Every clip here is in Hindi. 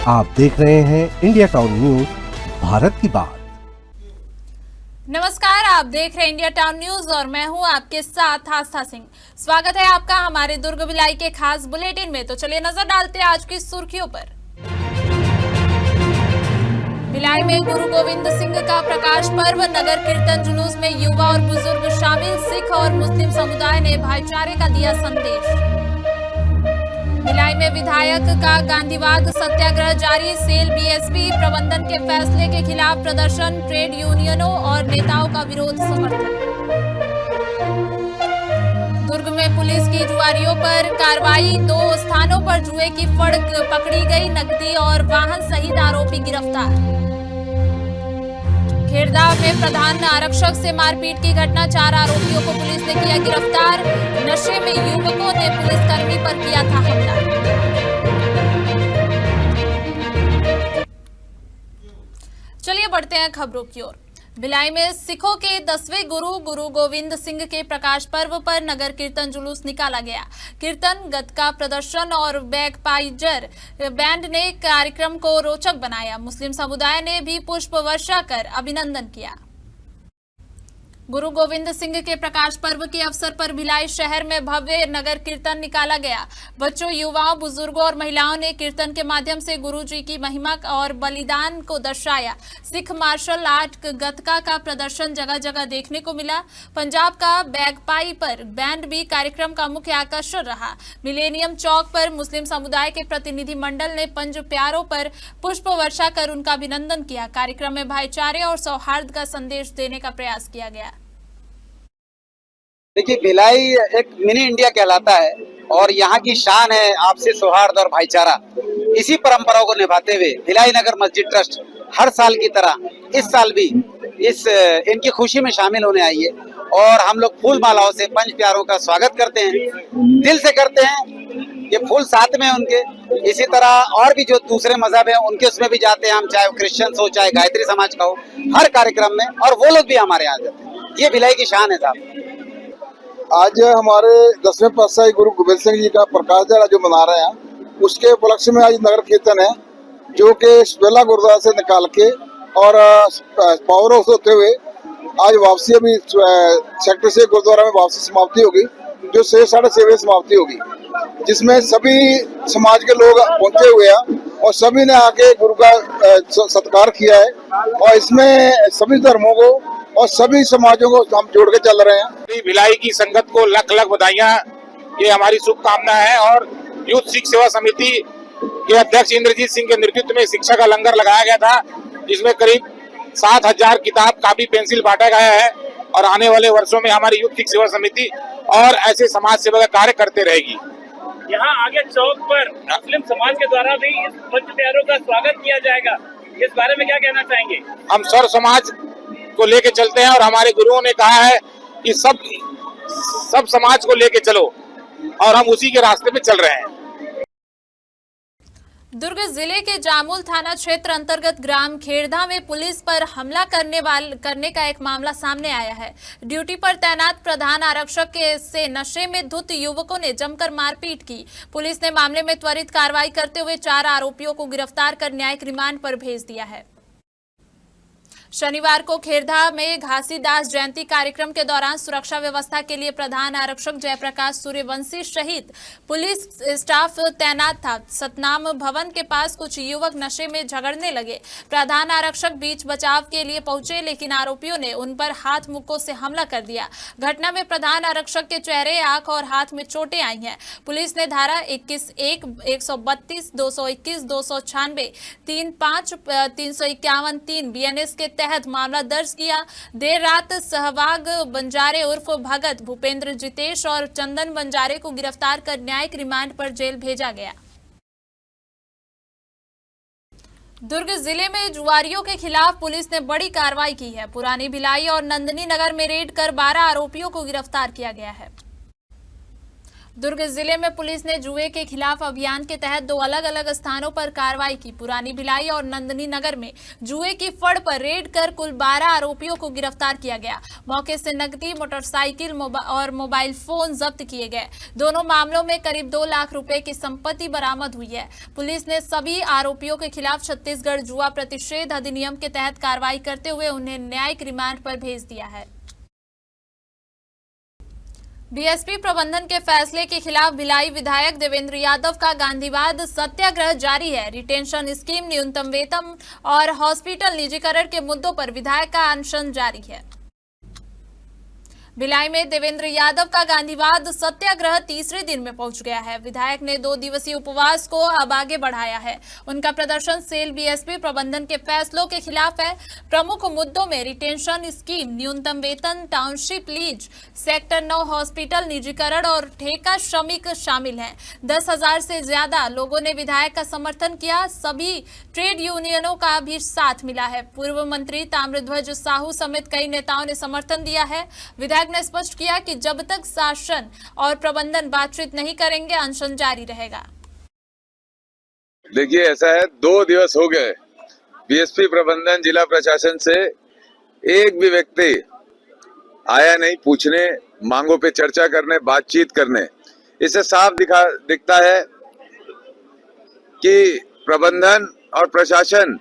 आप देख रहे हैं इंडिया टाउन न्यूज, भारत की बात। नमस्कार, आप देख रहे हैं इंडिया टाउन न्यूज और मैं हूं आपके साथ आस्था सिंह। स्वागत है आपका हमारे दुर्ग भिलाई के खास बुलेटिन में। तो चलिए नजर डालते हैं आज की सुर्खियों पर। भिलाई में गुरु गोविंद सिंह का प्रकाश पर्व, नगर कीर्तन जुलूस में युवा और बुजुर्ग शामिल। सिख और मुस्लिम समुदाय ने भाईचारे का दिया संदेश। भिलाई में विधायक का गांधीवाद सत्याग्रह जारी, सेल बीएसपी प्रबंधन के फैसले के खिलाफ प्रदर्शन, ट्रेड यूनियनों और नेताओं का विरोध समर्थन। दुर्ग में पुलिस की जुआरियों पर कार्रवाई, 2 स्थानों पर जुए की फड़ पकड़ी गई, नकदी और वाहन सहित आरोपी गिरफ्तार। खेरदा में प्रधान आरक्षक से मारपीट की घटना, 4 आरोपियों को पुलिस ने किया गिरफ्तार। नशे में युवकों ने पुलिसकर्मी पर किया था हमला। चलिए बढ़ते हैं खबरों की ओर। भिलाई में सिखों के 10वें गुरु गोविंद सिंह के प्रकाश पर्व पर नगर कीर्तन जुलूस निकाला गया। कीर्तन, गतका प्रदर्शन और बैगपाइजर बैंड ने कार्यक्रम को रोचक बनाया। मुस्लिम समुदाय ने भी पुष्प वर्षा कर अभिनंदन किया। गुरु गोविंद सिंह के प्रकाश पर्व के अवसर पर भिलाई शहर में भव्य नगर कीर्तन निकाला गया। बच्चों, युवाओं, बुजुर्गों और महिलाओं ने कीर्तन के माध्यम से गुरु जी की महिमा और बलिदान को दर्शाया। सिख मार्शल आर्ट गतका का प्रदर्शन जगह जगह देखने को मिला। पंजाब का बैगपाइपर बैंड भी कार्यक्रम का मुख्य आकर्षण रहा। मिलेनियम चौक पर मुस्लिम समुदाय के प्रतिनिधि मंडल ने पंज प्यारों पर पुष्प वर्षा कर उनका अभिनंदन किया। कार्यक्रम में भाईचारे और सौहार्द का संदेश देने का प्रयास किया गया। देखिए, भिलाई एक मिनी इंडिया कहलाता है और यहाँ की शान है आपसी सौहार्द और भाईचारा। इसी परंपराओं को निभाते हुए भिलाई नगर मस्जिद ट्रस्ट हर साल की तरह इस साल भी इनकी खुशी में शामिल होने आई है और हम लोग फूल मालाओं से पंच प्यारों का स्वागत करते हैं, दिल से करते हैं। ये फूल साथ में उनके, इसी तरह और भी जो दूसरे मजहब है उनके उसमें भी जाते हैं हम, चाहे वो क्रिश्चियंस हो चाहे गायत्री समाज का हो, हर कार्यक्रम में, और वो लोग भी हमारे यहाँ जाते हैं। ये भिलाई की शान है साहब। आज हमारे 10वें पातशाही गुरु गोविंद सिंह जी का प्रकाश दिहाड़ा जो मना रहे हैं, उसके उपलक्ष्य में आज नगर कीर्तन है जो कि बेला गुरुद्वारा से निकाल के और पावर हाउस होते हुए आज वापसी, अभी सेक्टर से गुरुद्वारा में वापसी समाप्ति होगी जो 6-6:30 बजे समाप्ति होगी, जिसमें सभी समाज के लोग पहुंचे हुए हैं और सभी ने आके गुरु का सत्कार किया है और इसमें सभी धर्मों को और सभी समाजों को हम जोड़ के चल रहे हैं। भिलाई की संगत को लख लख बधाइयां, ये हमारी शुभकामना है। और यूथ सिख सेवा समिति के अध्यक्ष इंद्रजीत सिंह के नेतृत्व में शिक्षा का लंगर लगाया गया था, जिसमें करीब 7,000 किताब, कापी, पेंसिल बांटा गया है और आने वाले वर्षों में हमारी यूथ सिख सेवा समिति और ऐसे समाज सेवा का कार्य करते रहेगी। यहाँ आगे चौक पर मुस्लिम समाज के द्वारा भी इस पंच प्यारों का स्वागत किया जाएगा, इस बारे में क्या कहना चाहेंगे? हम सर्व समाज को लेके चलते हैं और हमारे गुरुओं ने कहा है कि सब समाज को लेके चलो और हम उसी के रास्ते पे चल रहे हैं। दुर्ग जिले के जामुल थाना क्षेत्र अंतर्गत ग्राम खेरदा में पुलिस पर हमला करने का एक मामला सामने आया है। ड्यूटी पर तैनात प्रधान आरक्षक से नशे में धुत युवकों ने जमकर मारपीट की। पुलिस ने मामले में त्वरित कार्रवाई करते हुए 4 आरोपियों को गिरफ्तार कर न्यायिक रिमांड पर भेज दिया है। शनिवार को खेरदा में घासीदास जयंती कार्यक्रम के दौरान सुरक्षा व्यवस्था के लिए प्रधान आरक्षक जयप्रकाश सूर्यवंशी सहित पुलिस स्टाफ तैनात था। सतनाम भवन के पास कुछ युवक नशे में झगड़ने लगे। प्रधान आरक्षक बीच बचाव के लिए पहुंचे, लेकिन आरोपियों ने उन पर हाथ मुक्कों से हमला कर दिया। घटना में प्रधान आरक्षक के चेहरे, आंख और हाथ में चोटें आई हैं। पुलिस ने धारा 21(1), 132, 221, 296, 35, 351, 3 BNS के तहत मामला दर्ज किया। देर रात सहवाग बंजारे उर्फ भगत, भूपेंद्र जितेश और चंदन बंजारे को गिरफ्तार कर न्यायिक रिमांड पर जेल भेजा गया। दुर्ग जिले में जुआरियों के खिलाफ पुलिस ने बड़ी कार्रवाई की है। पुरानी भिलाई और नंदनी नगर में रेड कर 12 आरोपियों को गिरफ्तार किया गया है। दुर्ग जिले में पुलिस ने जुए के खिलाफ अभियान के तहत 2 अलग अलग स्थानों पर कार्रवाई की। पुरानी भिलाई और नंदनी नगर में जुए की फड़ पर रेड कर कुल 12 आरोपियों को गिरफ्तार किया गया। मौके से नकदी, मोटरसाइकिल और मोबाइल फोन जब्त किए गए। दोनों मामलों में करीब 2 लाख रुपए की संपत्ति बरामद हुई है। पुलिस ने सभी आरोपियों के खिलाफ छत्तीसगढ़ जुआ प्रतिषेध अधिनियम के तहत कार्रवाई करते हुए उन्हें न्यायिक रिमांड पर भेज दिया है। बीएसपी प्रबंधन के फैसले के खिलाफ भिलाई विधायक देवेंद्र यादव का गांधीवाद सत्याग्रह जारी है। रिटेंशन स्कीम, न्यूनतम वेतन और हॉस्पिटल निजीकरण के मुद्दों पर विधायक का अनशन जारी है। भिलाई में देवेंद्र यादव का गांधीवाद सत्याग्रह तीसरे दिन में पहुंच गया है। विधायक ने 2 दिवसीय उपवास को अब आगे बढ़ाया है। उनका प्रदर्शन सेल बीएसपी प्रबंधन के फैसलों के खिलाफ है। प्रमुख मुद्दों में रिटेंशन स्कीम, न्यूनतम वेतन, टाउनशिप लीज, सेक्टर 9 हॉस्पिटल निजीकरण और ठेका श्रमिक शामिल हैं। 10,000 से ज्यादा लोगों ने विधायक का समर्थन किया। सभी ट्रेड यूनियनों का भी साथ मिला है। पूर्व मंत्री ताम्रध्वज साहू समेत कई नेताओं ने समर्थन दिया है। विधायक ने स्पष्ट किया कि जब तक शासन और प्रबंधन बातचीत नहीं करेंगे, अनशन जारी रहेगा। देखिए, ऐसा है, 2 दिवस हो गए बीएसपी प्रबंधन, जिला प्रशासन से एक भी व्यक्ति आया नहीं पूछने, मांगों पे चर्चा करने, बातचीत करने। इससे साफ दिखता है कि प्रबंधन और प्रशासन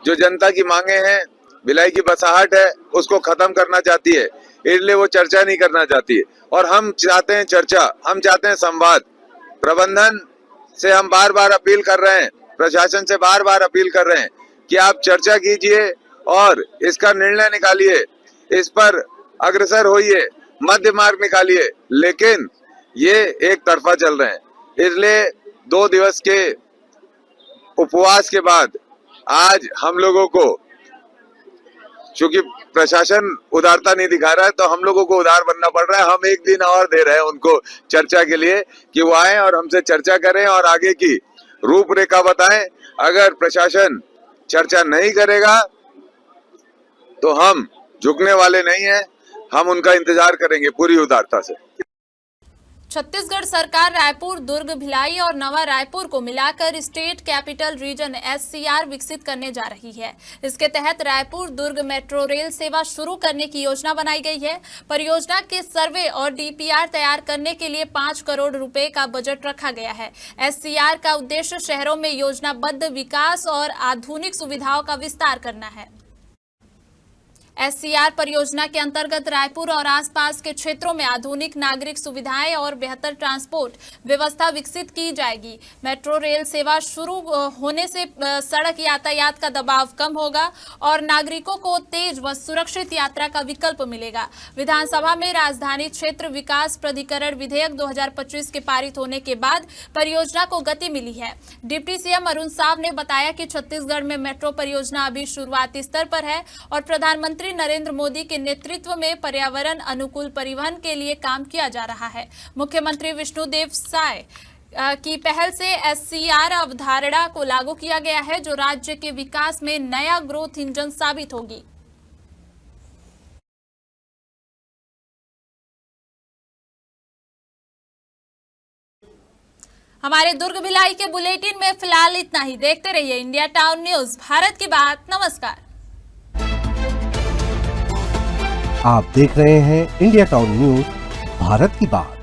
जो जनता की मांगे हैं, भिलाई की बसाहट है, उसको खत्म करना चाहती है। इसलिए वो चर्चा नहीं करना चाहती है। और हम चाहते हैं चर्चा, हम चाहते हैं संवाद। प्रबंधन से हम बार बार अपील कर रहे हैं, प्रशासन से बार बार अपील कर रहे हैं कि आप चर्चा कीजिए और इसका निर्णय निकालिए, इस पर अग्रसर होइए, मध्य मार्ग निकालिए। लेकिन ये एक तरफा चल रहे हैं। इसलिए 2 दिवस के उपवास के बाद आज हम लोगों को, क्योंकि प्रशासन उदारता नहीं दिखा रहा है, तो हम लोगों को उदार बनना पड़ रहा है। हम 1 दिन और दे रहे हैं उनको चर्चा के लिए कि वो आए और हमसे चर्चा करें और आगे की रूपरेखा बताएं। अगर प्रशासन चर्चा नहीं करेगा तो हम झुकने वाले नहीं हैं, हम उनका इंतजार करेंगे पूरी उदारता से। छत्तीसगढ़ सरकार रायपुर, दुर्ग, भिलाई और नवा रायपुर को मिलाकर स्टेट कैपिटल रीजन SCR विकसित करने जा रही है। इसके तहत रायपुर दुर्ग मेट्रो रेल सेवा शुरू करने की योजना बनाई गई है। परियोजना के सर्वे और DPR तैयार करने के लिए 5 करोड़ रुपए का बजट रखा गया है। SCR का उद्देश्य शहरों में योजनाबद्ध विकास और आधुनिक सुविधाओं का विस्तार करना है। SCR परियोजना के अंतर्गत रायपुर और आसपास के क्षेत्रों में आधुनिक नागरिक सुविधाएं और बेहतर ट्रांसपोर्ट व्यवस्था विकसित की जाएगी। मेट्रो रेल सेवा शुरू होने से सड़क यातायात का दबाव कम होगा और नागरिकों को तेज व सुरक्षित यात्रा का विकल्प मिलेगा। विधानसभा में राजधानी क्षेत्र विकास प्राधिकरण विधेयक 2025 के पारित होने के बाद परियोजना को गति मिली है। डिप्टी CM अरुण साव ने बताया कि छत्तीसगढ़ में मेट्रो परियोजना अभी शुरुआती स्तर पर है और प्रधानमंत्री नरेंद्र मोदी के नेतृत्व में पर्यावरण अनुकूल परिवहन के लिए काम किया जा रहा है। मुख्यमंत्री विष्णुदेव साय की पहल से SCR अवधारणा को लागू किया गया है, जो राज्य के विकास में नया ग्रोथ इंजन साबित होगी। हमारे दुर्ग भिलाई के बुलेटिन में फिलहाल इतना ही। देखते रहिए इंडिया टाउन न्यूज, भारत की बात। नमस्कार। आप देख रहे हैं इंडिया टाउन न्यूज, भारत की बात।